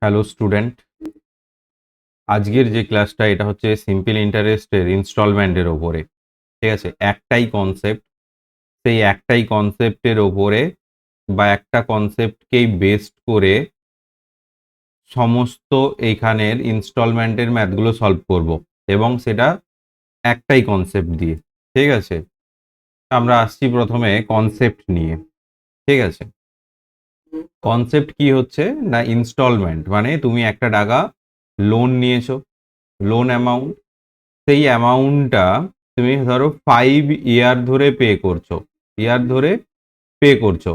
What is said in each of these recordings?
Hello student, আজকের যে ক্লাসটা এটা হচ্ছে সিম্পল ইন্টারেস্টের ইনস্টলমেন্টের ওপরে। ঠিক আছে, একটাই কনসেপ্ট, সেই একটাই কনসেপ্টের ওপরে বা একটা কনসেপ্টকেই বেসড করে সমস্ত এইখানের ইনস্টলমেন্টের ম্যাথগুলো সলভ করব এবং সেটা একটাই কনসেপ্ট দিয়ে। ঠিক আছে, আমরা আসছি প্রথমে কনসেপ্ট নিয়ে। ঠিক আছে, কনসেপ্ট কি হচ্ছে না, ইনস্টলমেন্ট মানে তুমি একটা টাকা লোন নিয়েছো, লোন অ্যামাউন্ট, সেই অ্যামাউন্টটা তুমি ধরো 5 ইয়ার ধরে পে করছো, ইয়ার ধরে পে করছো।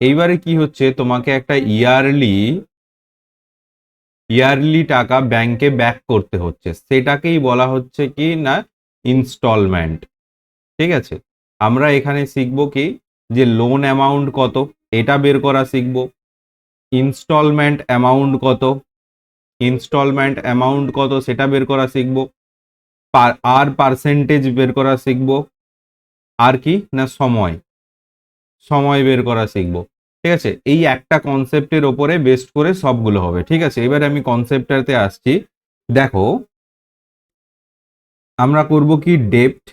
এইবারে কি হচ্ছে, তোমাকে একটা ইয়ারলি টাকা ব্যাংকে ব্যাক করতে হচ্ছে, সেটাকেই বলা হচ্ছে কি না ইনস্টলমেন্ট। ঠিক আছে, আমরা এখানে শিখবো কি যে লোন অ্যামাউন্ট কত এটা বের করা শিখবো, ইনস্টলমেন্ট অ্যামাউন্ট কত, ইনস্টলমেন্ট অ্যামাউন্ট কত সেটা বের করা শিখবো, আর পার্সেন্টেজ বের করা শিখবো, আর কি না সময়, সময় বের করা শিখবো। ঠিক আছে, এই একটা কনসেপ্টের ওপরে বেস্ট করে সবগুলো হবে। ঠিক আছে, এবারে আমি কনসেপ্টটাতে আসছি। দেখো, আমরা করব কি ডেপ্ট,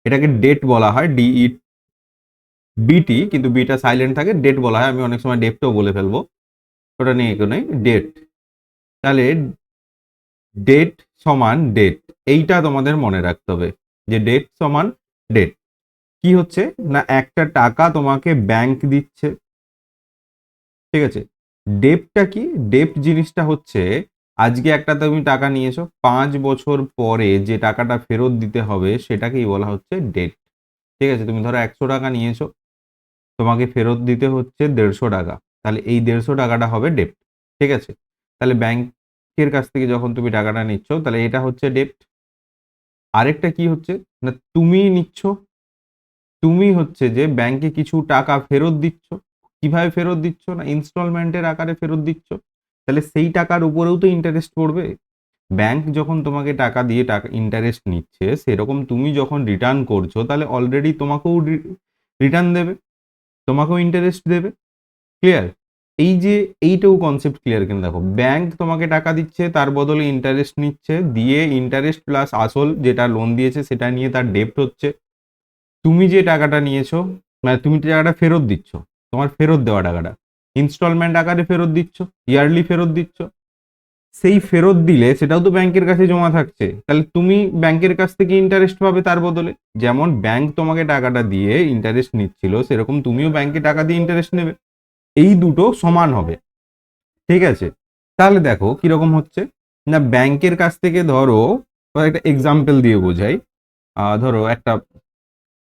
এটাকে ডেট বলা হয়, বিটি, কিন্তু বিটা সাইলেন্ট থাকে, ডেট বলা হয়। আমি অনেক সময় ডেপ্টও বলে ফেলবো, ওটা নিয়ে এখানে ডেট। তাহলে ডেট সমান ডেট, এইটা তোমাদের মনে রাখতে হবে যে ডেট সমান ডেট। কি হচ্ছে না, একটা টাকা তোমাকে ব্যাংক দিচ্ছে। ঠিক আছে, ডেপ্টটা কি, ডেপ্ট জিনিসটা হচ্ছে আজকে একটা তুমি টাকা নিয়েছো, 5 বছর পরে যে টাকাটা ফেরত দিতে হবে সেটাকেই বলা হচ্ছে ডেট। ঠিক আছে, তুমি ধরো 100 টাকা নিয়েছো, তোমাকে ফেরত দিতে হচ্ছে 150 টাকা, তাহলে এই 150 টাকাটা হবে ডেপ্ট। ঠিক আছে, তাহলে ব্যাংকের কাছ থেকে যখন তুমি টাকাটা নিচ্ছ তাহলে এটা হচ্ছে ডেপ্ট। আরেকটা কি হচ্ছে না, তুমি নিচ্ছ, তুমি হচ্ছে যে ব্যাংকে কিছু টাকা ফেরত দিচ্ছ। কিভাবে ফেরত দিচ্ছ না, ইনস্টলমেন্টের আকারে ফেরত দিচ্ছ, তাহলে সেই টাকার উপরেও তো ইন্টারেস্ট পড়বে। ব্যাংক যখন তোমাকে টাকা দিয়ে টাকা ইন্টারেস্ট নিচ্ছে, সেরকম তুমি যখন রিটার্ন করছো তাহলে অলরেডি তোমাকেও রিটার্ন দেবে, তোমাকেও ইন্টারেস্ট দেবে। ক্লিয়ার? এই যে এইটাও কনসেপ্ট ক্লিয়ার কিনা দেখো, ব্যাংক তোমাকে টাকা দিচ্ছে, তার বদলে ইন্টারেস্ট নিচ্ছে, দিয়ে ইন্টারেস্ট প্লাস আসল যেটা লোন দিয়েছে সেটা নিয়ে তার ডেপ্ট হচ্ছে। তুমি যে টাকাটা নিয়েছো, মানে তুমি যে টাকাটা ফেরত দিচ্ছ, তোমার ফেরত দেওয়া টাকাটা ইনস্টলমেন্ট আকারে ফেরত দিচ্ছ, ইয়ারলি ফেরত দিচ্ছ। সেই ফেরত দিলে সেটাও তো ব্যাংকের কাছে জমা থাকছে, তাহলে তুমি ব্যাংকের কাছ থেকে ইন্টারেস্ট পাবে তার বদলে। যেমন ব্যাংক তোমাকে টাকাটা দিয়ে ইন্টারেস্ট নিচ্ছিল, সেরকম তুমিও ব্যাংকে টাকা দিয়ে ইন্টারেস্ট নেবে। এই দুটো সমান হবে। ঠিক আছে, তাহলে দেখো কিরকম হচ্ছে না, ব্যাংকের কাছ থেকে ধরো একটা এক্সাম্পল দিয়ে বোঝাই। ধরো একটা,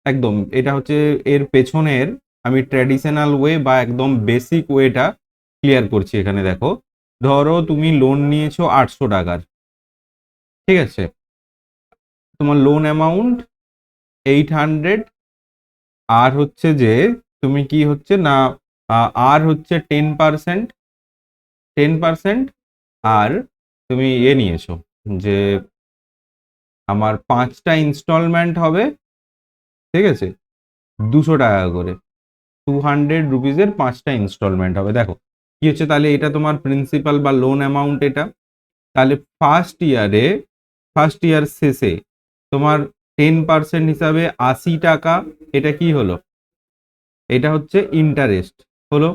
একদম এটা হচ্ছে এর পেছনের, আমি ট্র্যাডিশনাল ওয়ে বা একদম বেসিক ওয়েটা ক্লিয়ার করছি এখানে। দেখো, ধরো তুমি লোন নিয়েছো 800 টাকার। ঠিক আছে, তোমার লোন অ্যামাউন্ট 800, আর হচ্ছে যে তুমি কি হচ্ছে না, আর হচ্ছে 10%, 10%, আর তুমি নিয়েছো যে আমার 5টা ইনস্টলমেন্ট হবে। ঠিক আছে, 200 টাকা করে, 200 রুপিজের 5টা ইনস্টলমেন্ট হবে। দেখো কি হচ্ছে, তাহলে এটা তোমার প্রিন্সিপাল বা লোন অ্যামাউন্ট এটা। তাহলে ফার্স্ট ইয়ার শেষে তোমার 10% হিসাবে 80 টাকা, এটা কি হলো, এটা হচ্ছে ইন্টারেস্ট হলো।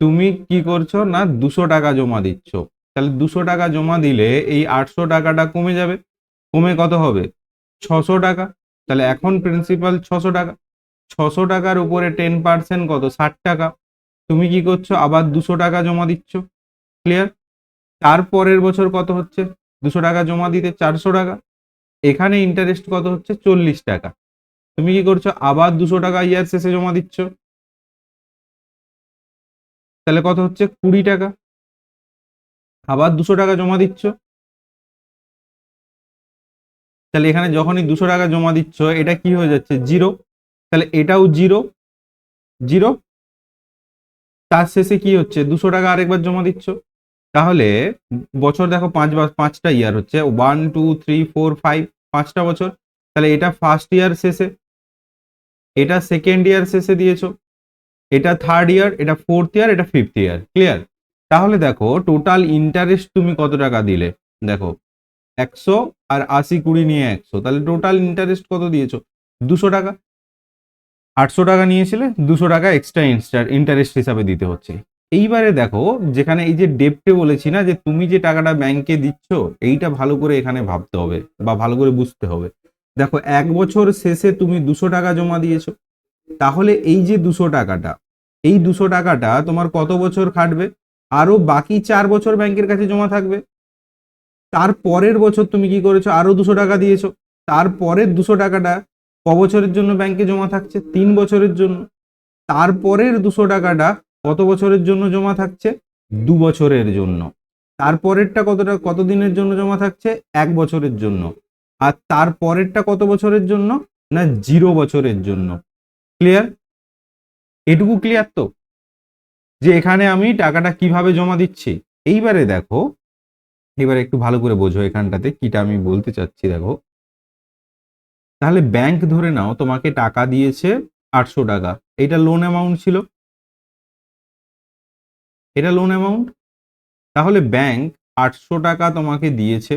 তুমি কি করছো না 200 টাকা জমা দিচ্ছ, তাহলে 200 টাকা জমা দিলে এই 800 টাকাটা কমে যাবে, কমে কত হবে 600 টাকা। তাহলে এখন প্রিন্সিপাল 600 টাকা, 600 টাকার উপরে 10% কত 60 টাকা। তুমি কি করছো, আবার 200 টাকা জমা দিচ্ছ। ক্লিয়ার? তারপরের বছর কত হচ্ছে, 200 টাকা জমা দিতে 400 টাকা, এখানে ইন্টারেস্ট কত হচ্ছে 40 টাকা। তুমি কি করছো, আবার 200 টাকা ইয়ার শেষে জমা দিচ্ছ, তাহলে কত হচ্ছে 20 টাকা, আবার 200 টাকা জমা দিচ্ছ। তাহলে এখানে যখনই 200 টাকা জমা দিচ্ছ এটা কি হয়ে যাচ্ছে জিরো, তাহলে এটাও জিরো, জিরো। তার শেষে কি হচ্ছে 200 টাকা আরেকবার জমা দিচ্ছ। তাহলে বছর দেখো 5টা ইয়ার হচ্ছে, 1 2 3 4 5, 5টা বছর। তাহলে এটা ফার্স্ট ইয়ার শেষে, এটা সেকেন্ড ইয়ার শেষে দিয়েছো, এটা থার্ড ইয়ার, এটা ফোর্থ ইয়ার, এটা ফিফথ ইয়ার। ক্লিয়ার? তাহলে দেখো টোটাল ইন্টারেস্ট তুমি কত টাকা দিলে, দেখো 100 আর 80 20 নিয়ে 100, তাহলে টোটাল ইন্টারেস্ট কত দিয়েছো 200 টাকা। 800 টাকা নিয়েছিলে, 200 টাকা এক্সট্রা ইন্টারেস্ট হিসাবে দিতে হচ্ছে। এইবারে দেখো যেখানে এই যে ডেপ্টে বলেছি না যে তুমি যে টাকাটা ব্যাংকে দিচ্ছ, এইটা ভালো করে এখানে ভাবতে হবে বা ভালো করে বুঝতে হবে। দেখো 1 বছর শেষে তুমি 200 টাকা জমা দিয়েছো, তাহলে এই যে 200 টাকাটা, এই 200 টাকাটা তোমার কত বছর খাটবে, আরো বাকি 4 বছর ব্যাংকের কাছে জমা থাকবে। তার পরের বছর তুমি কি করেছো, আরো 200 টাকা দিয়েছো, তারপরের 200 টাকাটা ক বছরের জন্য ব্যাংকে জমা থাকছে, 3 বছরের জন্য। তারপরের 200 টাকাটা কত বছরের জন্য জমা থাকছে, 2 বছরের জন্য। তারপরেরটা কত দিনের জন্য জমা থাকছে, 1 বছরের জন্য। আর তারপরেরটা কত বছরের জন্য, না 0 বছরের জন্য। ক্লিয়ার? এটুকু ক্লিয়ার তো, যে এখানে আমি টাকাটা কিভাবে জমা দিচ্ছি। এইবারে দেখো, এবারে একটু ভালো করে বোঝো এখানটাতে কিটা আমি বলতে চাচ্ছি। দেখো তাহলে ব্যাংক ধরে নাও তোমাকে টাকা দিয়েছে 800 টাকা, এটা লোন অ্যামাউন্ট ছিল, এটা লোন অ্যামাউন্ট। তাহলে ব্যাংক 800 টাকা তোমাকে দিয়েছে,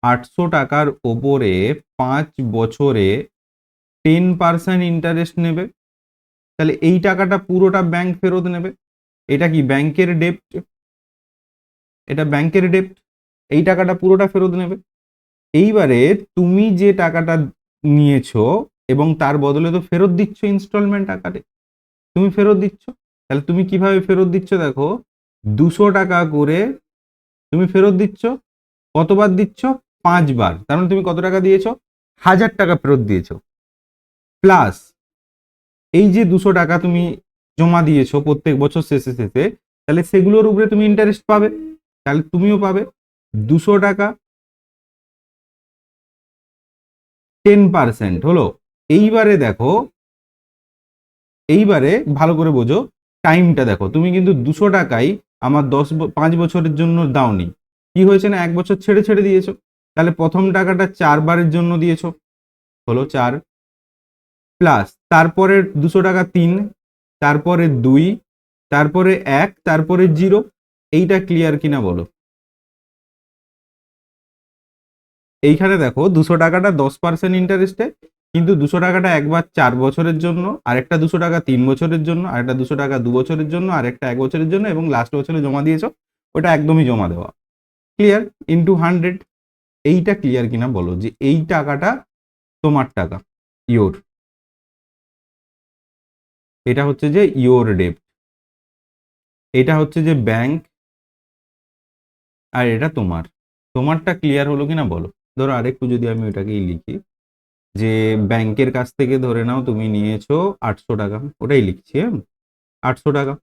800 টাকার ওপরে 5 বছরে 10% ইন্টারেস্ট নেবে। তাহলে এই টাকাটা পুরোটা ব্যাংক ফেরত নেবে। এটা কি ব্যাংকের ডেপ্ট, এটা ব্যাংকের ডেপ্ট, এই টাকাটা পুরোটা ফেরত নেবে। এইবারে তুমি যে টাকাটা নিয়েছো এবং তার বদলে তো ফেরত দিচ্ছ ইনস্টলমেন্ট আকারে, তুমি ফেরত দিচ্ছ। তাহলে তুমি কিভাবে ফেরত দিচ্ছ, দেখো 200 টাকা করে তুমি ফেরত দিচ্ছ। কতবার দিচ্ছ, 5 বার। তার মানে তুমি কত টাকা দিয়েছো, 1000 টাকা ফেরত দিয়েছো। প্লাস এই যে 200 টাকা তুমি জমা দিয়েছো প্রত্যেক বছর শেষে শেষে, তাহলে সেগুলোর উপরে তুমি ইন্টারেস্ট পাবে, তাহলে তুমিও পাবে 200 টাকা 10% হলো। এইবারে দেখো, এইবারে ভালো করে বোঝো টাইমটা। দেখো তুমি কিন্তু 200 টাকাই আমার 5 বছরের জন্য দাওনি, কি হয়েছে না 1 বছর ছেড়ে ছেড়ে দিয়েছো। তাহলে প্রথম টাকাটা 4 বারের জন্য দিয়েছো, হলো 4, প্লাস তারপরে 200 টাকা 3, তারপরে 2, তারপরে 1, তারপরে 0। এইটা ক্লিয়ার কিনা বলো। এইখানে দেখো 200 টাকাটা 10% ইন্টারেস্টে, কিন্তু 200 টাকাটা একবার 4 বছরের জন্য, আরেকটা 200 টাকা 3 বছরের জন্য, আরেকটা 200 টাকা 2 বছরের জন্য, আরেকটা 1 বছরের জন্য, এবং লাস্ট বছরে জমা দিয়েছো ওটা একদমই জমা দেওয়া। ক্লিয়ার? ইন্টু 100। এইটা ক্লিয়ার কিনা বলো, যে এই টাকাটা তোমার টাকা, ইয়োর, এটা হচ্ছে যে ইয়োর ডেপ্ট, এটা হচ্ছে যে ব্যাংক, আর এটা তোমার। তোমারটা ক্লিয়ার হলো কিনা বলো। ধরো আরেকটু যদি আমি ওটাকেই লিখি, যে ব্যাংকের কাছ থেকে ধরে নাও তুমি নিয়েছো 800 টাকা, ওটাই লিখছি, হ্যাঁ 800 টাকা,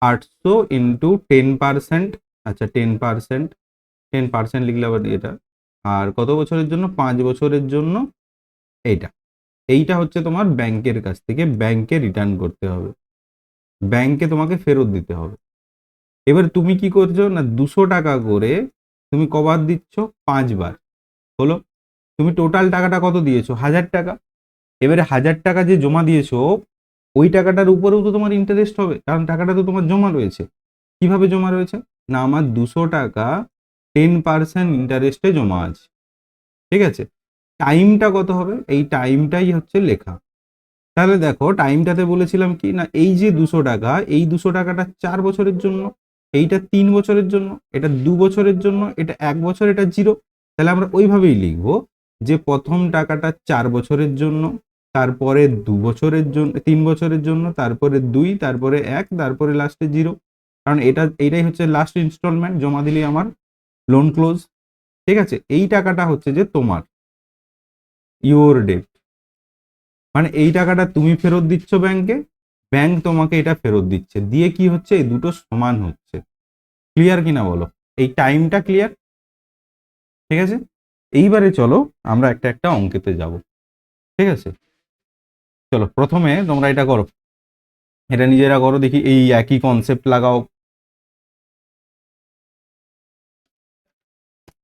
800 ইন্টু 10%, আচ্ছা 10%, 10% লিখলে আবার এটা, আর কত বছরের জন্য, 5 বছরের জন্য। এইটা, এইটা হচ্ছে তোমার ব্যাংকের কাছ থেকে ব্যাংকে রিটার্ন করতে হবে, ব্যাংকে তোমাকে ফেরত দিতে হবে। এবার তুমি কি করছো না 200 টাকা করে তুমি কবার দিচ্ছ, 5 বার, হলো। তুমি টোটাল টাকাটা কত দিয়েছো, 1000 টাকা। এবারে 1000 টাকা যে জমা দিয়েছো, ওই টাকাটার উপরেও তো তোমার ইন্টারেস্ট হবে, কারণ টাকাটা তো তোমার জমা রয়েছে। কিভাবে জমা রয়েছে, না আমার 200 টাকা 10% ইন্টারেস্টে জমা আছে, ঠিক আছে। টাইমটা কত হবে, এই টাইমটাই হচ্ছে লেখা। তাহলে দেখো টাইমটাতে বলেছিলাম কি না, এই যে 200 টাকা, এই 200 টাকাটা 4 বছরের জন্য, এইটা 3 বছরের জন্য, এটা 2 বছরের জন্য, এটা 1 বছর, এটা 0। তাহলে আমরা ওইভাবেই লিখবো, যে প্রথম টাকাটা 4 বছরের জন্য, তারপরে 2 বছরের জন্য, 3 বছরের জন্য, তারপরে 2, তারপরে 1, তারপরে লাস্টে 0। কারণ এইটাই হচ্ছে লাস্ট ইনস্টলমেন্ট, জমা দিলেই আমার লোন ক্লোজ। ঠিক আছে, এই টাকাটা হচ্ছে যে তোমার, ইউর ডেট, মানে এই টাকাটা তুমি ফেরত দিচ্ছ ব্যাংকে, ব্যাংক তোমাকে এটা ফেরত দিচ্ছে, দিয়ে কি হচ্ছে, এই দুটো সমান হচ্ছে। ক্লিয়ার কিনা বলো, এই টাইমটা ক্লিয়ার? ঠিক আছে, এইবারে চলো আমরা একটা একটা অঙ্কেতে যাব। ঠিক আছে, চলো প্রথমে তোমরা এটা করো, এটা নিজেরা করো দেখি, এই একই কনসেপ্ট লাগাও।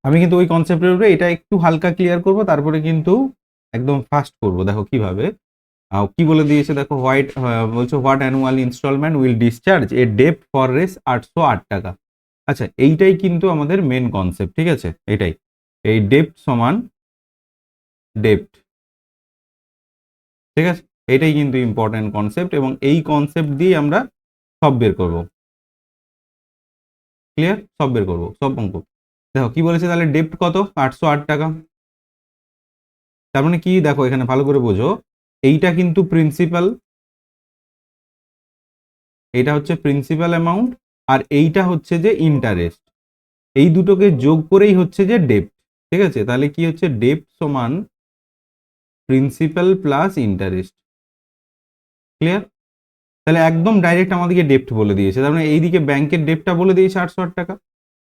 আমি কিন্তু ওই কনসেপ্টের উপরে এটা একটু হালকা ক্লিয়ার করব, তারপরে কিন্তু একদম ফাস্ট করব। দেখো কিভাবে, কি বলে দিয়েছে দেখো, বলছে what annual instalment will discharge a ডেপ্ট ফর রেস 808 টাকা। আচ্ছা, এইটাই কিন্তু আমাদের মেন কনসেপ্ট, ঠিক আছে, এটাই, এই ডেপ্ট সমান ডেপ্ট, ঠিক আছে, এটাই কিন্তু ইম্পর্টেন্ট কনসেপ্ট, এবং এই কনসেপ্ট দিয়ে আমরা সব বের করব। ক্লিয়ার? সব বের করব, সব অঙ্ক। দেখো কি বলেছে, তাহলে ডেপ্ট কত, 808 টাকা। তার মানে কি, দেখো এখানে ভালো করে বোঝো, এইটা কিন্তু প্রিন্সিপাল, এটা হচ্ছে প্রিন্সিপাল অ্যামাউন্ট, আর এইটা হচ্ছে যে ইন্টারেস্ট, এই দুটোকে যোগ করেই হচ্ছে যে ডেপ্ট। ঠিক আছে, তাহলে কি হচ্ছে, ডেপ্ট সমান প্রিন্সিপাল প্লাস ইন্টারেস্ট। ক্লিয়ার? তাহলে একদম ডাইরেক্ট আমাদেরকে ডেপ্ট বলে দিয়েছে, তার মানে এইদিকে ব্যাংকের ডেপ্টটা বলে দিয়েছে 808 টাকা।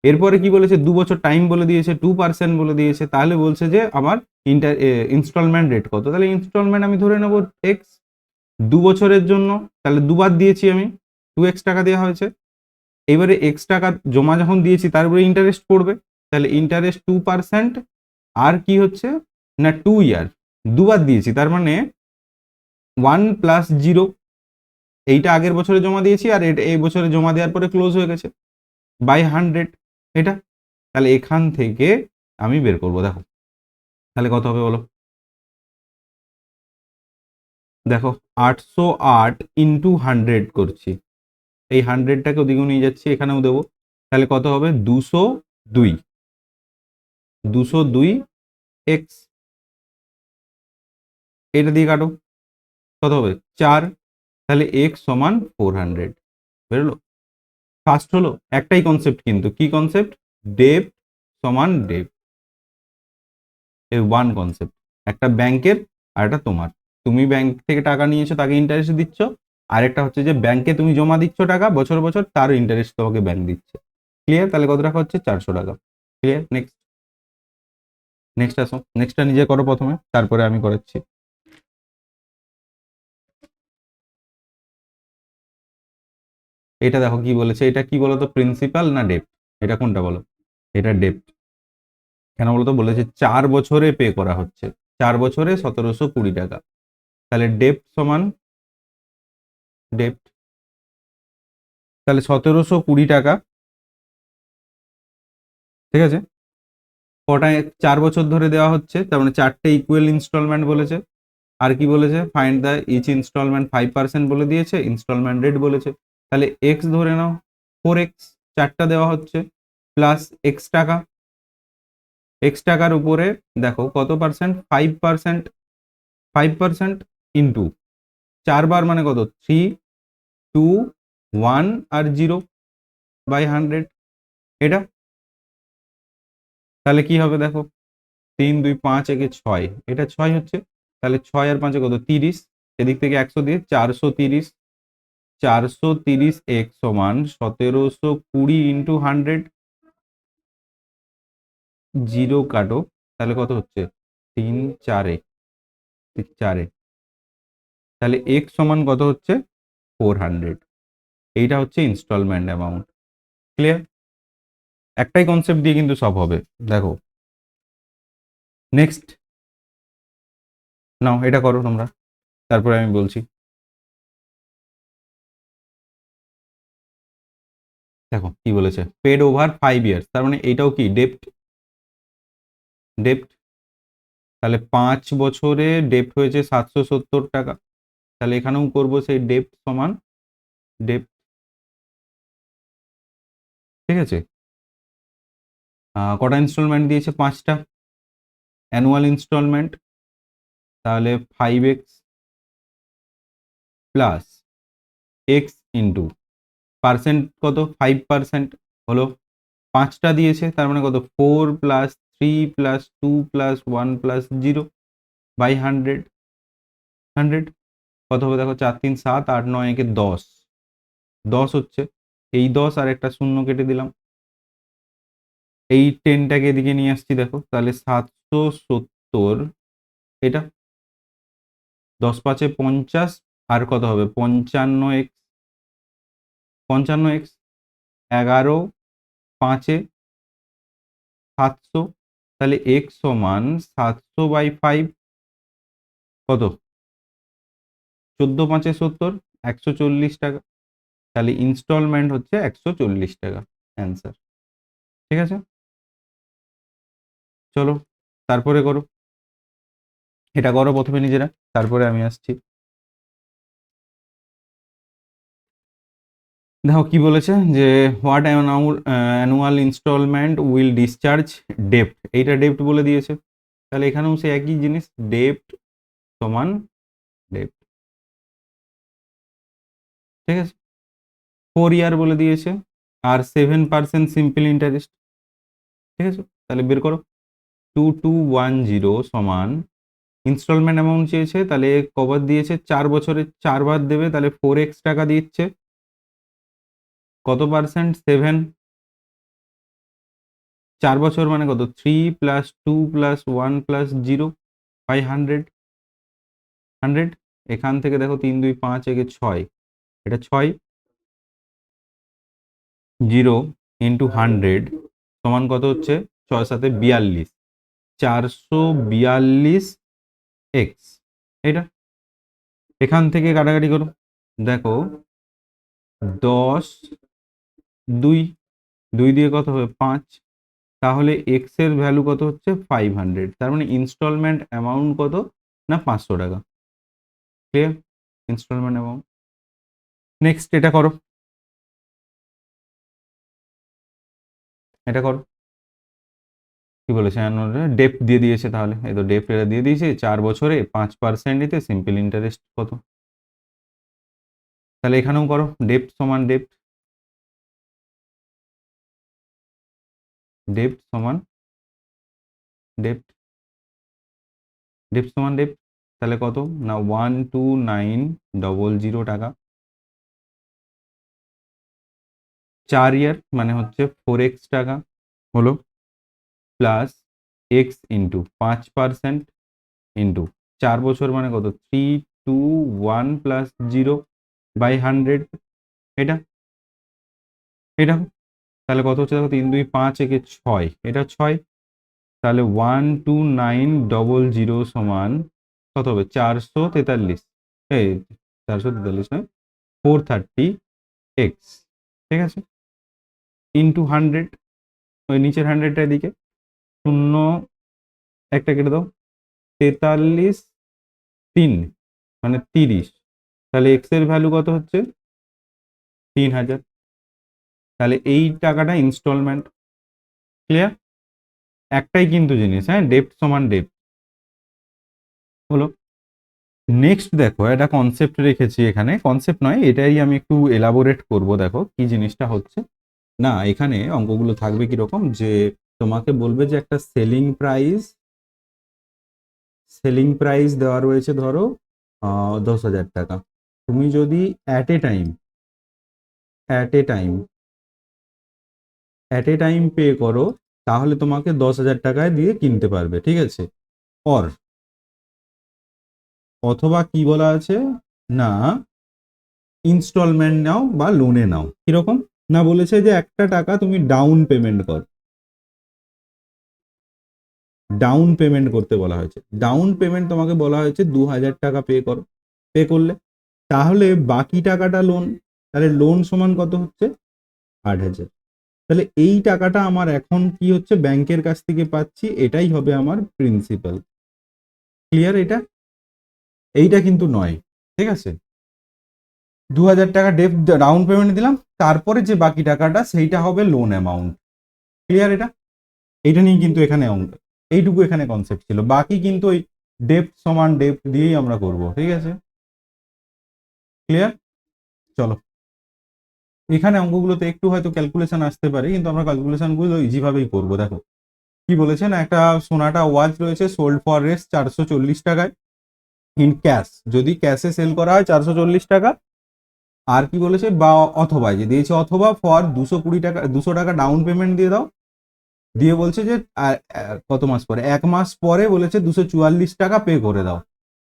এরপরে কি বলেছে, 2 বছর টাইম বলে দিয়েছে, 2% বলে দিয়েছে, তাহলে বলছে যে আমার ইনস্টলমেন্ট রেট কত, তাহলে ইনস্টলমেন্ট আমি ধরে নেবো এক্স, 2 বছরের জন্য, তাহলে দুবার দিয়েছি আমি, 2x টাকা দেওয়া হয়েছে। এবারে এক্স টাকা জমা যখন দিয়েছি তার উপরে ইন্টারেস্ট পড়বে, তাহলে ইন্টারেস্ট 2%, আর কি হচ্ছে না 2 ইয়ার, দুবার দিয়েছি, তার মানে 1+0, এইটা আগের বছরে জমা দিয়েছি, আর এটা এই বছরে জমা দেওয়ার পরে ক্লোজ হয়ে গেছে, বাই 100 এটা। তাহলে এখান থেকে আমি বের করব, দেখো তাহলে কত হবে বলো, দেখো 808 ইন্টু 100 করছি, এই 100টাকে ওদিকেও নিয়ে যাচ্ছি, এখানেও দেবো, তাহলে কত হবে, 202, 202 এক্স, এটা দিয়ে কাটো, কত হবে 4, তাহলে এক্স সমান 400, বেরোলো। ফার্স্ট হলো, একটাই কনসেপ্ট, কিন্তু কি কনসেপ্ট, ডেপ্ট সমান ডেপ্ট, এই ওয়ান কনসেপ্ট, একটা ব্যাংকের আর একটা তোমার, তুমি ব্যাংক থেকে টাকা নিয়েছো তাকে ইন্টারেস্ট দিচ্ছ, আরেকটা হচ্ছে যে ব্যাংকে তুমি জমা দিচ্ছ টাকা বছর বছর, তার ইন্টারেস্ট তোমাকে ব্যাংক দিচ্ছে। ক্লিয়ার? তাহলে কত টাকা হচ্ছে, 400 টাকা। ক্লিয়ার? নেক্সট, নেক্সট আসো, নেক্সটটা নিজে করো প্রথমে, তারপরে আমি করাচ্ছি। এটা দেখো কি বলেছে, এটা কি বলতো, প্রিন্সিপাল না ডেপ্ট, এটা কোনটা বলো, এটা ডেপ্ট। কেন বলতো, বলেছে 4 বছরে পে করা হচ্ছে, 4 বছরে 1720 টাকা, তাহলে ডেপ্ট সমান ডেপ্ট, তাহলে 1720 টাকা, ঠিক আছে, কটায় 4 বছর ধরে দেওয়া হচ্ছে, তার মানে 4টে ইকুয়াল ইনস্টলমেন্ট বলেছে। আর কি বলেছে, ফাইন্ড দ্য ইচ ইনস্টলমেন্ট 5% বলে দিয়েছে, ইনস্টলমেন্ট রেট বলেছে, তাহলে এক্স ধরে নাও, 4x, 4টা দেওয়া হচ্ছে, প্লাস এক্স টাকা, এক্স টাকার উপরে দেখো কত পার্সেন্ট, 5%, 5% ইন্টু 4 বার মানে কত, 3, 2, 1 আর 0 বাই 100, এটা। তাহলে কি হবে দেখো, 3, 2, 5, একে 6, এটা 6 হচ্ছে, তাহলে 6 আর 5 কত, 30, এদিক থেকে 100 দিয়ে 430, 430 এক্স সমান 1720 ইন্টু 100, 0 কাটো, তাহলে কত হচ্ছে, 3, 4, 4, তাহলে এক্স সমান কত হচ্ছে, 400, এইটা হচ্ছে ইনস্টলমেন্ট অ্যামাউন্ট। ক্লিয়ার? একটাই কনসেপ্ট দিয়ে কিন্তু সব হবে। দেখো নেক্সট, নাও এটা করো তোমরা, তারপরে আমি বলছি। দেখো কি বলেছে, পেড ওভার 5 ইয়ার্স, তার মানে এইটাও কি ডেপ্ট, ডেপ্ট, তাহলে 5 বছরে ডেপ্ট হয়েছে 770 টাকা, তাহলে এখানেও করবো সেই ডেপ্ট সমান ডেপ্ট। ঠিক আছে, কটা ইনস্টলমেন্ট দিয়েছে, 5টা, অ্যানুয়াল ইনস্টলমেন্ট, তাহলে 5x plus x into percent কত, 5% হলো, 5টা দিয়েছে, তার মানে কত, 4+3+2+1+0 বাই 100, 100 কত হবে দেখো, 4, 3, 7, 8, 9, একে 10, 10 হচ্ছে, এই 10 আর একটা শূন্য কেটে দিলাম, এই 10টাকে এদিকে নিয়ে আসছি, দেখো তাহলে 770, এটা 10×5 = 50, আর কত হবে 55x, 55x, 11×5 = 700, তাহলে x সমান 700/5, কত 14×5 = 70, 140 টাকা। তাহলে ইনস্টলমেন্ট হচ্ছে 140 টাকা, অ্যান্সার। ঠিক আছে, চলো তারপরে করো, এটা করো প্রথমে নিজেরা, তারপরে আমি আসছি। দেখো কি বলেছে যে what annual instalment will discharge ডেপ্ট, এইটা ডেপ্ট বলে দিয়েছে। তাহলে এখানেও সে একই জিনিস, ডেপ্ট সমান ডেপ্ট। ঠিক আছে, 4 ইয়ার বলে দিয়েছে, আর 7% সিম্পল ইন্টারেস্ট। ঠিক আছে, তাহলে বের করো। 2210 সমান ইনস্টলমেন্ট অ্যামাউন্ট চেয়েছে, তাহলে কবার দিয়েছে, 4 বছরে 4 বার দেবে, তাহলে 4x টাকা দিচ্ছে। কত পার্সেন্ট, 7। 4 বছর মানে কত, 3+2+1+0/100। 100, এখান থেকে দেখো 3 2 5 একে 6, এটা 6, 0 × 100 সমান কত হচ্ছে, 6 7 42, 442 এক্স। এটা এখান থেকে কাটাকাটি করো, দেখো 10, 2 2 দিয়ে কত হবে, 5। তাহলে এক্স এর ভ্যালু কত হচ্ছে, 500। তার মানে ইনস্টলমেন্ট অ্যামাউন্ট কত না, 500 টাকা। Clear, instalment amount. নেক্সট এটা করো, এটা করো। কি বলেছে, ডেপ্ট দিয়ে দিয়েছে, তাহলে এই তো ডেপ্ট এটা দিয়ে দিয়েছে, 4 বছরে 5% নিতে সিম্পল ইন্টারেস্ট কত। তাহলে এখানেও করো, ডেপ্ট সমান ডেপ্ট, ডেপ্ট সমান ডেপ্ট, ডেপ্ট সমান ডেপ্ট। তাহলে কত না, 12900 টাকা। 4 ইয়ার মানে হচ্ছে 4x টাকা হলো, প্লাস এক্স ইন্টু 5% ইন্টু 4 বছর মানে কত, 321+0/100। এটা এটা তাহলে কত হচ্ছে, দেখো 3 2 5 একে 6, এটা 6। তাহলে 12900 সমান কত হবে, 443, এই 443 নয়, 430x। ঠিক আছে, ইন্টু 100, ওই নিচের 100টা এদিকে, শূন্য একটা কেটে দাও, 43 3 মানে 30। তাহলে এক্স এর ভ্যালু কত হচ্ছে, 3000। তাহলে এই টাকাটা ইনস্টলমেন্ট। ক্লিয়ার, একটাই কিন্তু জিনিস, হ্যাঁ, ডেপ্ট সমান ডেপ্ট হলো। নেক্সট দেখো, এটা কনসেপ্ট রেখেছি এখানে, কনসেপ্ট নয়, এটাই আমি একটু এলাবোরেট করব। দেখো কি জিনিসটা হচ্ছে না, এখানে অঙ্কগুলো থাকবে কিরকম, যে তোমাকে বলবে যে একটা সেলিং প্রাইস দেওয়া রয়েছে, ধরো 10,000 টাকা। তুমি যদি at a time at a time at a time pay করো, তাহলে তোমাকে 10,000 টাকায় দিয়ে কিনতে পারবে। ঠিক আছে, অর অথবা কি বলা আছে না, ইনস্টলমেন্ট নাও বা লোনে নাও। কিরকম না, বলেছে যে একটা টাকা তুমি ডাউন পেমেন্ট করো, ডাউন পেমেন্ট করতে বলা হয়েছে। ডাউন পেমেন্ট তোমাকে বলা হয়েছে 2,000 টাকা পে করো, পে করলে তাহলে বাকি টাকাটা লোন। তাহলে লোন সমান কত হচ্ছে, 8,000। তাহলে এই টাকাটা আমার এখন কি হচ্ছে, ব্যাংকের কাছ থেকে পাচ্ছি, এটাই হবে আমার প্রিন্সিপাল। ক্লিয়ার, এইটা কিন্তু নয়। ঠিক আছে, 2,000 টাকা ডাউন পেমেন্ট দিলাম, তারপরে যে বাকি টাকাটা সেইটা হবে লোন অ্যামাউন্ট। ক্লিয়ার, এইটা নিয়ে কিন্তু এখানে এইটুকু এখানে কনসেপ্ট ছিল, বাকি কিন্তু ওই ডেপ্ট সমান ডেপ্ট দিয়েই আমরা করব। ঠিক আছে, ক্লিয়ার, চলো। এখানে অঙ্কগুলোতে একটু হয়তো ক্যালকুলেশন আসতে পারে, কিন্তু আমরা ক্যালকুলেশন গুলো ইজি ভাবেই করবো। দেখো কি বলেছে না, একটা সোনাটা ওয়াচ রয়েছে, সোল্ড ফর রেস 440 টাকায় ইন ক্যাশ, যদি ক্যাশে সেল করা হয় 440 টাকা। আর কি বলেছে, বা অথবা যে দিয়েছে, অথবা ফর 220 টাকা, 200 টাকা ডাউন পেমেন্ট দিয়ে দাও, দিয়ে বলছে যে কত মাস পরে, 1 মাস পরে বলেছে 244 টাকা পে করে দাও।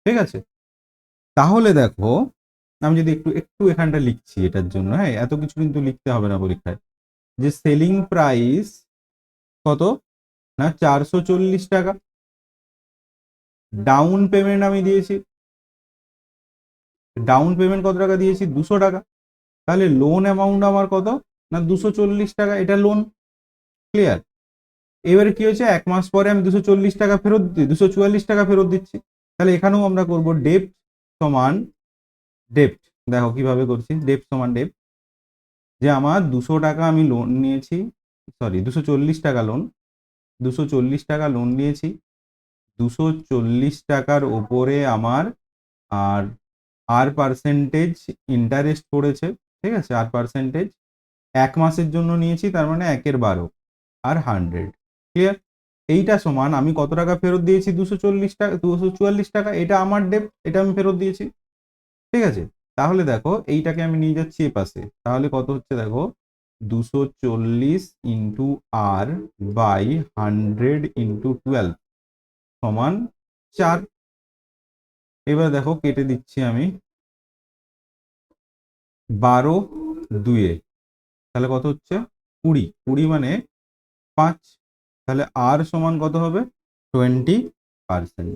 ঠিক আছে, তাহলে দেখো আমি যদি একটু একটু এখানটা লিখছি এটার জন্য, হ্যাঁ, এত কিছু কিন্তু লিখতে হবে না পরীক্ষায়, যে সেলিং প্রাইস কত না, 440 টাকা, ডাউন পেমেন্ট আমি দিয়েছি ডাউন পেমেন্ট কত টাকা দিয়েছি? 200 টাকা। তাহলে লোন অ্যামাউন্ট আমার কত? না 240 টাকা, এটা লোন। ক্লিয়ার? এবারে কি হয়েছে, 1 মাস পরে আমি 240 টাকা ফেরত দিই, 244 টাকা ফেরত দিচ্ছি। তাহলে এখানেও আমরা করব ডেপ্ট সমান ডেপ্ট। দেখো কিভাবে করছি, ডেপ্ট সমান ডেপ্ট। যে আমার 200 টাকা আমি লোন নিয়েছি, সরি 240 টাকা লোন, 240 টাকা লোন নিয়েছি, 240 টাকার ওপরে আমার আর আর পার্সেন্টেজ ইন্টারেস্ট পড়েছে। ঠিক আছে, আর পার্সেন্টেজ 1 মাসের জন্য নিয়েছি, তার মানে 1/12 আর 100। ক্লিয়ার? এইটা সমান আমি কত টাকা ফেরত দিয়েছি? 240 টাকা, 244 টাকা। এটা আমার ডেপ্ট, এটা আমি ফেরত দিয়েছি। ঠিক আছে, তাহলে দেখো এইটাকে আমি নিয়ে যাচ্ছি এ পাশে, তাহলে কত হচ্ছে দেখো, 240 ইন্টু আর বাই 100 ইন্টু 12 সমান 4। এবার দেখো কেটে দিচ্ছি আমি, 12 2-এ, তাহলে কত হচ্ছে? 20। 20 মানে 5। তাহলে আর সমান কত হবে? 20%।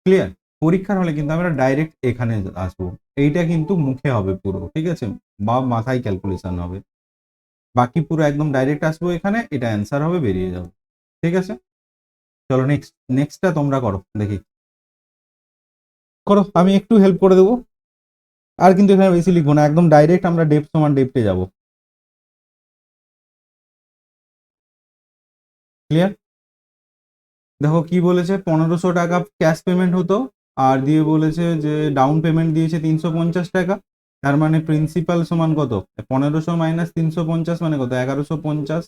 ক্লিয়ার? পরীক্ষার হলে কিন্তু আমরা ডাইরেক্ট এখানে আসবো, এইটা কিন্তু মুখে হবে পুরো। ঠিক আছে, বা মাথায় ক্যালকুলেশন হবে, বাকি পুরো একদম ডাইরেক্ট আসবো এখানে, এটা অ্যান্সার হবে, বেরিয়ে যাবে। ঠিক আছে, চলো নেক্সটটা তোমরা করো দেখি। করো, আমি একটু হেল্প করে দেবো। আর কিন্তু এখানে বেশি লিখবো না, একদম ডাইরেক্ট আমরা ডেপ্ট সমান ডেপ্টে যাব। ক্লিয়ার? দেখো কি বলেছে, 1500 টাকা ক্যাশ পেমেন্ট হতো, আর দিয়ে বলেছে যে ডাউন পেমেন্ট দিয়েছে 350 টাকা। তার মানে প্রিন্সিপাল সমান কত? 1500 মাইনাস 350 মানে কত? 1150।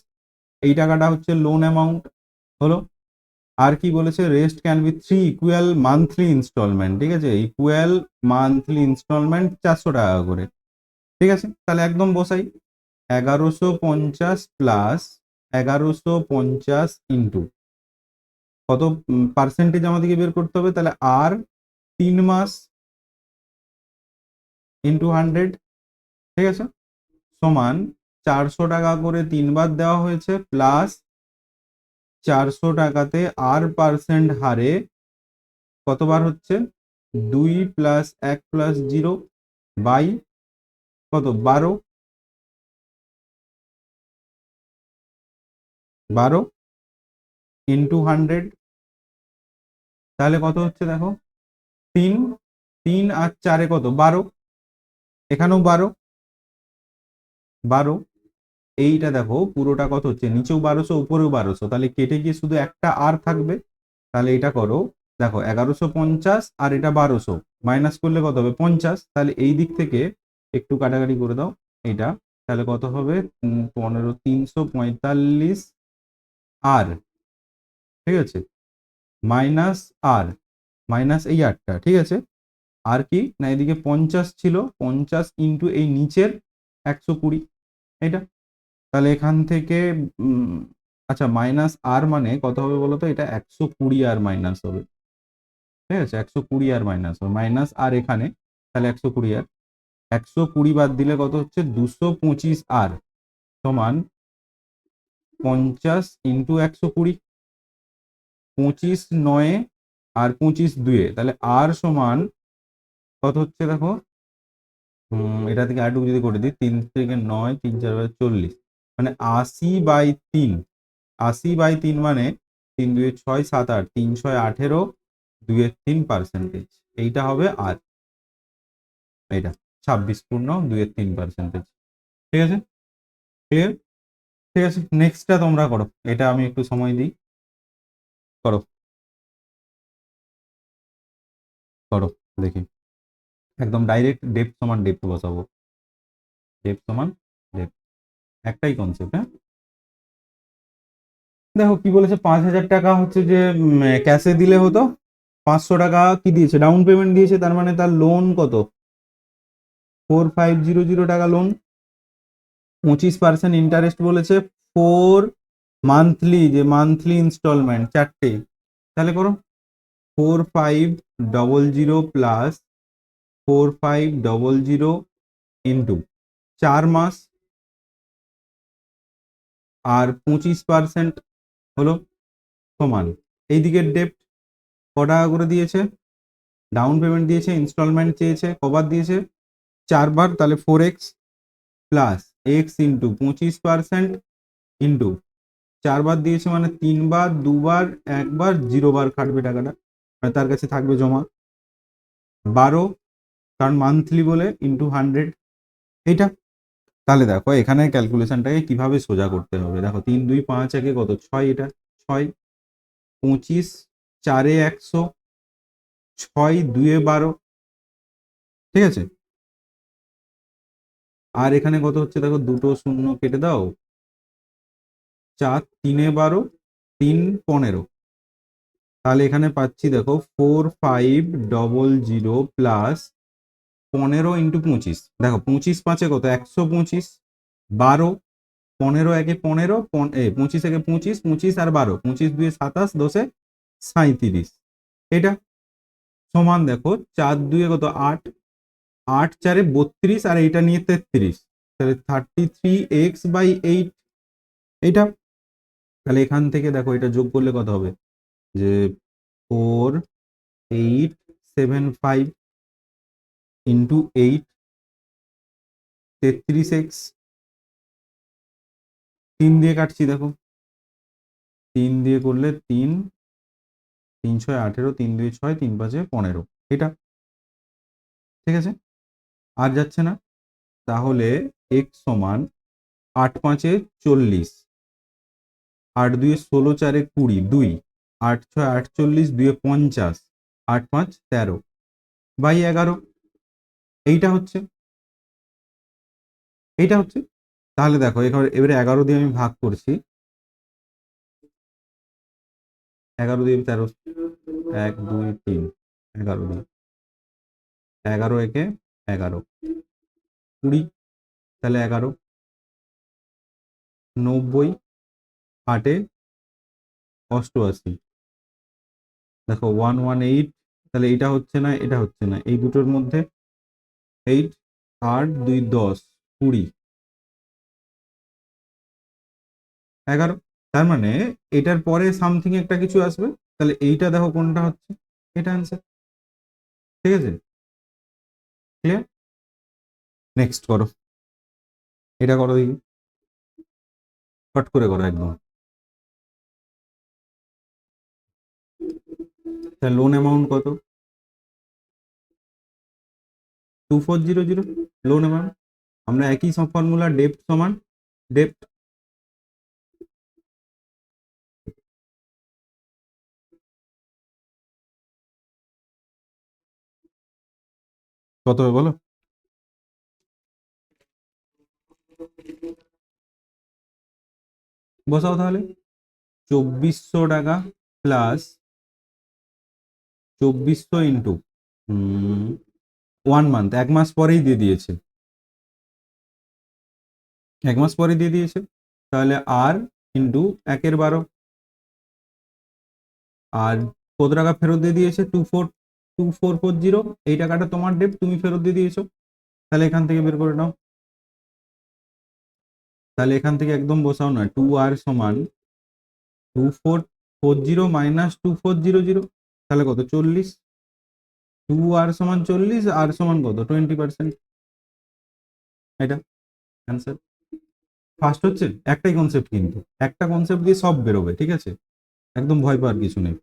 এই টাকাটা হচ্ছে লোন অ্যামাউন্ট হলো। আর কি বলেছে, rest can be 3 equal monthly instalment. ঠিক আছে, ইকুয়াল মান্থলি ইনস্টলমেন্ট 400 টাকা করে। ঠিক আছে, তাহলে একদম বসাই, 1150 প্লাস 1150 ইন্টু কত পার্সেন্টেজ আমাদেরকে বের করতে হবে, তাহলে আর 3 মাস ইন্টু 100। ঠিক আছে, সমান 400 টাকা করে 3 বার দেওয়া হয়েছে, প্লাস 400 টাকাতে আর পার্সেন্ট হারে কতবার হচ্ছে? 2 প্লাস 1 প্লাস 0 বাই কত? 12। 12 ইন্টু 100, তাহলে কত হচ্ছে দেখো, 3। 3 আর 4 কত? 12। এখানেও 12। 12। এইটা দেখো পুরোটা কত হচ্ছে, নিচেও 1200 উপরেও 1200, তাহলে কেটে গিয়ে শুধু একটা আর থাকবে। তাহলে এটা করো, দেখো 1150 আর এটা 1200 মাইনাস করলে কত হবে? 50। তাহলে এই দিক থেকে একটু কাটাকাটি করে দাও এইটা, তাহলে কত হবে? 15 345 আর, ঠিক আছে, মাইনাস আর, মাইনাস এই আটটা। ঠিক আছে, আর কি না, এদিকে 50 ছিল, 50 ইন্টু এই নিচের 120 এটা। তাহলে এখান থেকে আচ্ছা, মাইনাস আর মানে কত হবে বলো তো? এটা 120 আর মাইনাস হবে। ঠিক আছে, 120 আর মাইনাস হবে, মাইনাস আর এখানে, তাহলে 120 আর 120 বাদ দিলে কত হচ্ছে? 225 আর সমান 50 ইন্টু 120, 25 9 আর 25 2, তাহলে আর সমান কত হচ্ছে দেখো, এটা থেকে আরেকটু যদি করে দিই, 3 থেকে 9, 3 4 40, মানে 80/3। 80/3 মানে 3 2 6 7 8, 3 6 18, 2/3%। এইটা হবে আর এইটা 26.2/3%। ঠিক আছে, ক্লিয়ার? ঠিক আছে, নেক্সটটা তোমরা করো, এটা আমি একটু সময় দিই। করো, করো দেখি। একদম ডাইরেক্ট ডেপ্ট সমান ডেপ্ট বসাবো, ডেপ্ট সমান ডেপ্ট, একটাই কনসেপ্ট। হ্যাঁ, দেখো কি বলেছে, 5000 টাকা হচ্ছে যে ক্যাশে দিলে হতো, 500 টাকা কি দিয়েছে? ডাউন পেমেন্ট দিয়েছে, তার মানে তার লোন কত? 4500 টাকা লোন। 25% ইন্টারেস্ট বলেছে, 4 মান্থলি, যে মান্থলি ইনস্টলমেন্ট 4টে। তাহলে করো, 4500 প্লাস 4500 ইন্টু 4 মাস আর 25% হলো সমান এইদিকে ডেপ্ট ক টাকা করে দিয়েছে? ডাউন পেমেন্ট দিয়েছে, ইনস্টলমেন্ট চেয়েছে, কবার দিয়েছে 4বার, তাহলে 4x plus x into 25% into 4বার দিয়েছে মানে 3বার, 2বার, 1বার, 0বার কাটবে টাকাটা, মানে তার কাছে থাকবে জমা 12, কারণ মান্থলি বলে, ইন্টু 100 এইটা। তাহলে দেখো এখানে ক্যালকুলেশনটাকে কিভাবে সোজা করতে হবে, দেখো 3 2 5 একে কত 6, এটা 6, 25, 4 100, 6 2 12, ঠিক আছে। আর এখানে কত হচ্ছে দেখো, দুটো শূন্য কেটে দাও, 4 3 12, 3 15, তাহলে এখানে পাচ্ছি দেখো 4500 প্লাস 15 ইন্টু 25, দেখো 25 5 কত 125, 12, 15 একে 15, 25 একে 25, 25 আর 12, 25 2 27, 10 37, এটা সমান দেখো 4 2 কত 8, 8 4 32, আর এইটা নিয়ে 33, তাহলে 33x/8, এইটা। তাহলে এখান থেকে দেখো এটা যোগ করলে কত হবে, যে 4875 ইন্টু 8, 33x, 3 দিয়ে কাটছি দেখো, 3 দিয়ে করলে 3, 3 6 18, 3 2 6, 3 5 15, এটা ঠিক আছে, আর যাচ্ছে না। তাহলে x সমান 8 5 40, 8 2 16, 4 20, 2, 8 6 48, 2 50, 8 5 13 বাই 11, এইটা হচ্ছে, এইটা হচ্ছে। তাহলে দেখো এবারে 11 দিয়ে আমি ভাগ করছি, 11 দিয়ে 13, 1 2 3, 11 দিয়ে 11 একে 11, 20, তাহলে 11, 90, 8 88, দেখো 118, তাহলে এটা হচ্ছে না, এটা হচ্ছে না, এই দুটোর মধ্যে 8, 8 2 10, 20, 11, তার মানে এটার পরে সামথিং একটা কিছু আসবে, তাহলে এইটা দেখো কোনটা হচ্ছে, এটা অ্যান্সার, ঠিক আছে, ক্লিয়ার। নেক্সট করো, এটা করো দেখি, ফট করে করো একদম। তাহলে লোন অ্যামাউন্ট কত, 2400 লোন অ্যামাউন্ট। আমরা একই সব ফর্মুলা, ডেপ্ট সমান ডেপ্ট, কত হবে বলো, বসাও তাহলে, 2400 টাকা প্লাস 2400 ইন্টু 1 মান্থ, 1 মাস পরেই দিয়ে দিয়েছে, 1 মাস পরে দিয়ে দিয়েছে, তাহলে আর ইন্টু 1/12, আর কত টাকা ফেরত দিয়ে দিয়েছে, 2440, এই টাকাটা তোমার ডেপ, তুমি ফেরত দিয়ে দিয়েছো, তাহলে এখান থেকে বের করে নাও, তাহলে এখান থেকে একদম বসাও না, 2r সমান 2440 মাইনাস 2400, তাহলে কত 40, 2r সমান 40, আর সমান কত 20%, এটা অ্যান্সার। ফার্স্ট হচ্ছে, একটাই কনসেপ্ট, কিন্তু একটা কনসেপ্ট দিয়ে সব বেরোবে, ঠিক আছে, একদম ভয় পাওয়ার কিছু নেই।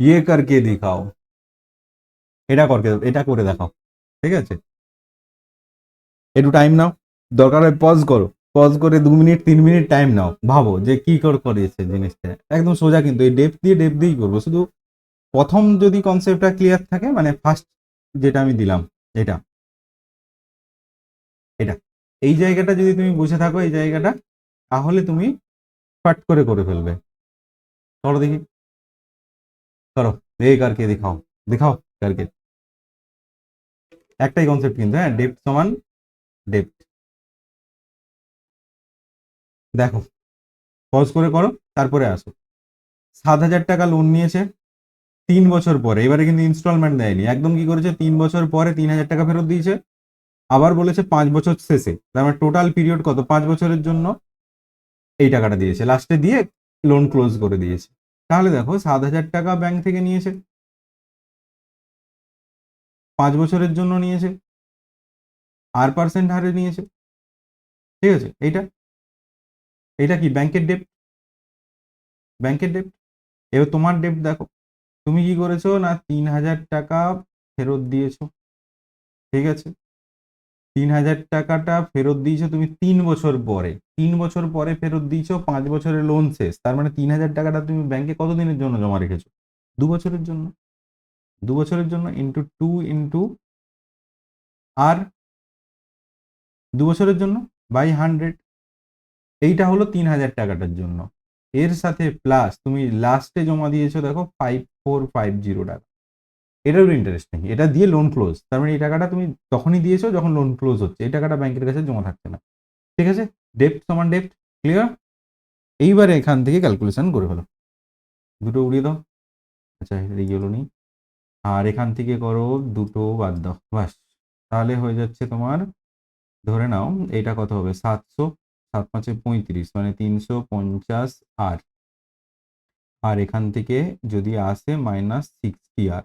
ইয়ে করকে দেখাও, এটা করে দেখাও, ঠিক আছে, একটু টাইম নাও, দরকার হয় পজ করো, পজ করে 2 মিনিট 3 মিনিট টাইম নাও, ভাবো যে কি করে করেছে জিনিসটা, একদম সোজা, কিন্তু এই ডেপ দিয়েই করবো, শুধু প্রথম যদি কনসেপ্টটা ক্লিয়ার থাকে, মানে ফার্স্ট যেটা আমি দিলাম, এটা এটা এই জায়গাটা যদি তুমি বুঝে থাকো, এই জায়গাটা, তাহলে তুমি ফাট করে ফেলবে। করো দেখি, করো, এই কারকে দেখাও, দেখাও কারকে, একটাই কনসেপ্ট কিন্তু, হ্যাঁ, ডেপ্ট সমান ডেপ্ট, দেখো পজ করে করো, তারপরে আসো। 7,000 টাকা লোন নিয়েছে 3 বছর পরে, এবারে কিন্তু ইনস্টলমেন্ট দেয়নি, একদম কি করেছে, 3 বছর পরে 3,000 টাকা ফেরত দিয়েছে, আবার বলেছে 5 বছর শেষে, তার মানে টোটাল পিরিয়ড কত, 5 বছরের জন্য এই টাকাটা দিয়েছে, লাস্টে দিয়ে লোন ক্লোজ করে দিয়েছে। তাহলে দেখো 7,000 টাকা ব্যাংক থেকে নিয়েছে, 5 বছরের জন্য নিয়েছে, আর পার্সেন্ট হারে নিয়েছে, ঠিক আছে। এইটা কি ব্যাংকের ডেপ্ট, ব্যাংকের ডেপ্ট। এবার তোমার ডেপ্ট দেখো, তুমি কি করেছো না 3,000 টাকা ফেরত দিয়েছো, ঠিক আছে। 3,000 টাকাটা ফেরত দিয়েছো তুমি 3 বছর পরে, 3 বছর পরে ফেরত দিয়েছো, 5 বছরের লোন শেষ, তার মানে 3,000 টাকাটা তুমি ব্যাংকে কতদিনের জন্য জমা রেখেছো? 2 বছরের জন্য। 2 বছরের জন্য ইন্টু 2 ইন্টু আর 2 বছরের জন্য বাই 100। এইটা হলো 3,000 টাকাটার জন্য। এর সাথে প্লাস তুমি লাস্টে জমা দিয়েছো দেখো 5450 টাকা, এটারও ইন্টারেস্ট নেই, এটা দিয়ে লোন ক্লোজ। তার মানে এই টাকাটা তুমি তখনই দিয়েছো যখন লোন ক্লোজ হচ্ছে, এই টাকাটা ব্যাংকের কাছে জমা থাকছে না, ঠিক আছে। ডেপ্ট সমান ডেপ্ট, ক্লিয়ার। এইবারে এখান থেকে ক্যালকুলেশন করে ফেলো, দুটো উড়িয়ে দাও, আচ্ছা এইগুলো নেই, আর এখান থেকে করো দুটো বাদ দাও, বাস। তাহলে হয়ে যাচ্ছে তোমার, ধরে নাও এটা কত হবে 700, 7×5 = 35, মানে 350 আর, আর এখান থেকে যদি আসে -60 আর,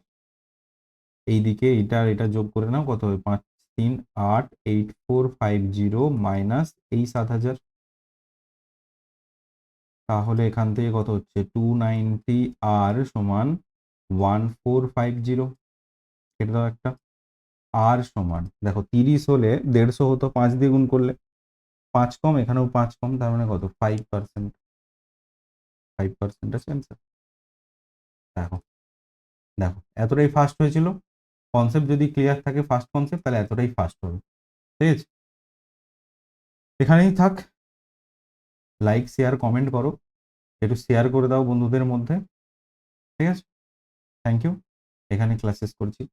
এইদিকে এটা আর এটা যোগ করে নাও, কত হবে 5 3 8 8450 মাইনাস এই 7,000, তাহলে এখান থেকে কত হচ্ছে 290 আর সমান 1450, কেটে দাও একটা। আর সমান দেখো 30 হলে 150 হতো, 5 দিয়ে গুণ করলে 5 কম, এখানেও 5 কম, তার মানে কত 5%, 5% আছে অ্যান্সার। দেখো, দেখো এতটাই ফাস্ট হয়েছিল, কনসেপ্ট যদি ক্লিয়ার থাকে, ফার্স্ট কনসেপ্ট, তাহলে এতটাই ফাস্ট হবে, ঠিক আছে। এখানেই থাক, লাইক শেয়ার কমেন্ট করো, একটু শেয়ার করে দাও বন্ধুদের মধ্যে, ঠিক আছে। থ্যাংক ইউ, এখানে ক্লাস শেষ করছি।